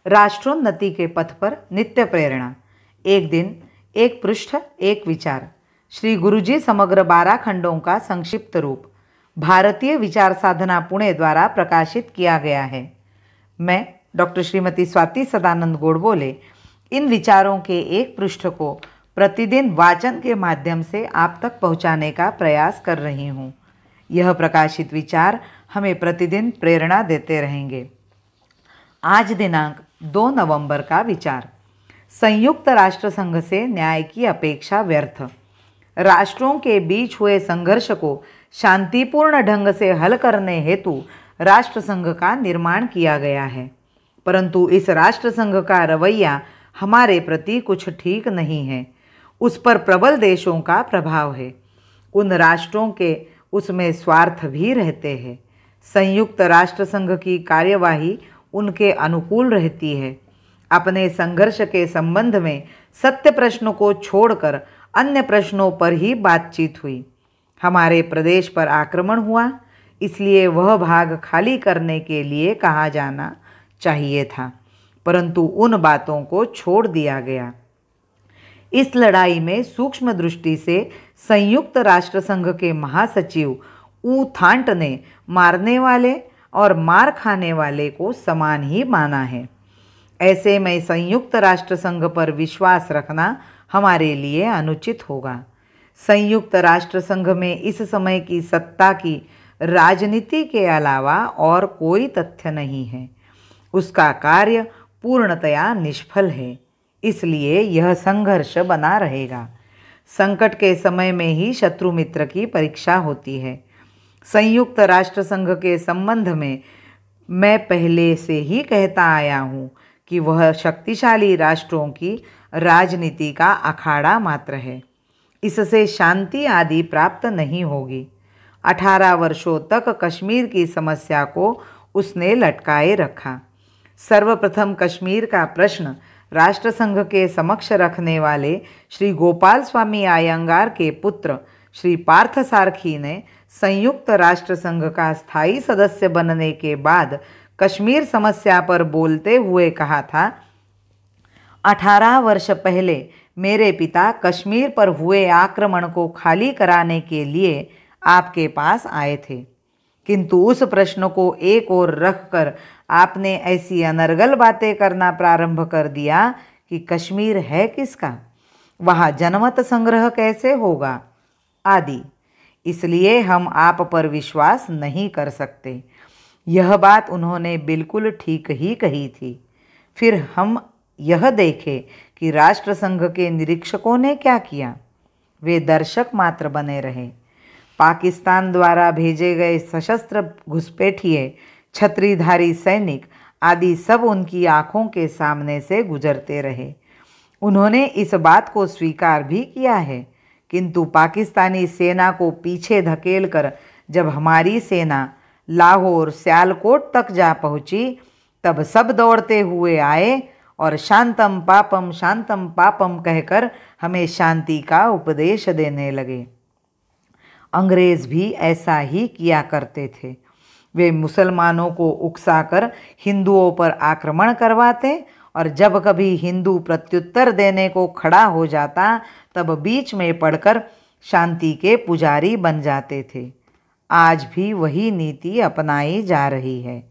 राष्ट्रोन्नति के पथ पर नित्य प्रेरणा। एक दिन, एक पृष्ठ, एक विचार। श्री गुरुजी समग्र 12 खंडों का संक्षिप्त रूप भारतीय विचार साधना पुणे द्वारा प्रकाशित किया गया है। मैं डॉक्टर श्रीमती स्वाति सदानंद गोडबोले इन विचारों के एक पृष्ठ को प्रतिदिन वाचन के माध्यम से आप तक पहुंचाने का प्रयास कर रही हूँ। यह प्रकाशित विचार हमें प्रतिदिन प्रेरणा देते रहेंगे। आज दिनांक 2 नवंबर का विचार। संयुक्त राष्ट्र संघ से न्याय की अपेक्षा व्यर्थ। राष्ट्रों के बीच हुए संघर्ष को शांतिपूर्ण ढंग से हल करने हेतु राष्ट्र संघ का निर्माण किया गया है, परंतु इस राष्ट्र संघ का रवैया हमारे प्रति कुछ ठीक नहीं है। उस पर प्रबल देशों का प्रभाव है। उन राष्ट्रों के उसमें स्वार्थ भी रहते हैं। संयुक्त राष्ट्र संघ की कार्यवाही उनके अनुकूल रहती है। अपने संघर्ष के संबंध में सत्य प्रश्न को छोड़कर अन्य प्रश्नों पर ही बातचीत हुई। हमारे प्रदेश पर आक्रमण हुआ, इसलिए वह भाग खाली करने के लिए कहा जाना चाहिए था, परंतु उन बातों को छोड़ दिया गया। इस लड़ाई में सूक्ष्म दृष्टि से संयुक्त राष्ट्र संघ के महासचिव ऊ थांट ने मारने वाले और मार खाने वाले को समान ही माना है। ऐसे में संयुक्त राष्ट्र संघ पर विश्वास रखना हमारे लिए अनुचित होगा। संयुक्त राष्ट्र संघ में इस समय की सत्ता की राजनीति के अलावा और कोई तथ्य नहीं है। उसका कार्य पूर्णतया निष्फल है, इसलिए यह संघर्ष बना रहेगा। संकट के समय में ही शत्रु मित्र की परीक्षा होती है। संयुक्त राष्ट्र संघ के संबंध में मैं पहले से ही कहता आया हूँ कि वह शक्तिशाली राष्ट्रों की राजनीति का अखाड़ा मात्र है। इससे शांति आदि प्राप्त नहीं होगी। 18 वर्षों तक कश्मीर की समस्या को उसने लटकाए रखा। सर्वप्रथम कश्मीर का प्रश्न राष्ट्रसंघ के समक्ष रखने वाले श्री गोपाल स्वामी आयंगार के पुत्र श्री पार्थ सारथी ने संयुक्त राष्ट्र संघ का स्थायी सदस्य बनने के बाद कश्मीर समस्या पर बोलते हुए कहा था, 18 वर्ष पहले मेरे पिता कश्मीर पर हुए आक्रमण को खाली कराने के लिए आपके पास आए थे, किंतु उस प्रश्न को एक ओर रखकर आपने ऐसी अनर्गल बातें करना प्रारंभ कर दिया कि कश्मीर है किसका, वहाँ जनमत संग्रह कैसे होगा आदि। इसलिए हम आप पर विश्वास नहीं कर सकते। यह बात उन्होंने बिल्कुल ठीक ही कही थी। फिर हम यह देखें कि राष्ट्रसंघ के निरीक्षकों ने क्या किया। वे दर्शक मात्र बने रहे। पाकिस्तान द्वारा भेजे गए सशस्त्र घुसपैठिए, छतरीधारी सैनिक आदि सब उनकी आंखों के सामने से गुजरते रहे। उन्होंने इस बात को स्वीकार भी किया है, किंतु पाकिस्तानी सेना को पीछे धकेलकर जब हमारी सेना लाहौर सियालकोट तक जा पहुंची, तब सब दौड़ते हुए आए और शांतम पापम कहकर हमें शांति का उपदेश देने लगे। अंग्रेज भी ऐसा ही किया करते थे। वे मुसलमानों को उकसाकर हिंदुओं पर आक्रमण करवाते और जब कभी हिंदू प्रत्युत्तर देने को खड़ा हो जाता तब बीच में पड़कर शांति के पुजारी बन जाते थे। आज भी वही नीति अपनाई जा रही है।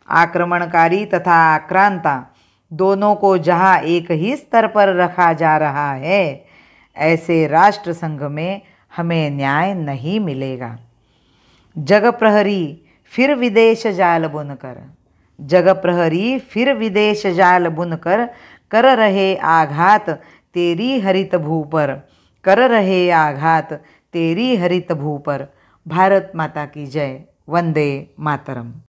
आक्रमणकारी तथा आक्रांता दोनों को जहाँ एक ही स्तर पर रखा जा रहा है, ऐसे राष्ट्र संघ में हमें न्याय नहीं मिलेगा। जग प्रहरी फिर विदेश जाल बुनकर, जग प्रहरी फिर विदेश जाल बुनकर, कर रहे आघात तेरी हरित भू पर, कर रहे आघात तेरी हरित भू पर। भारत माता की जय। वंदे मातरम।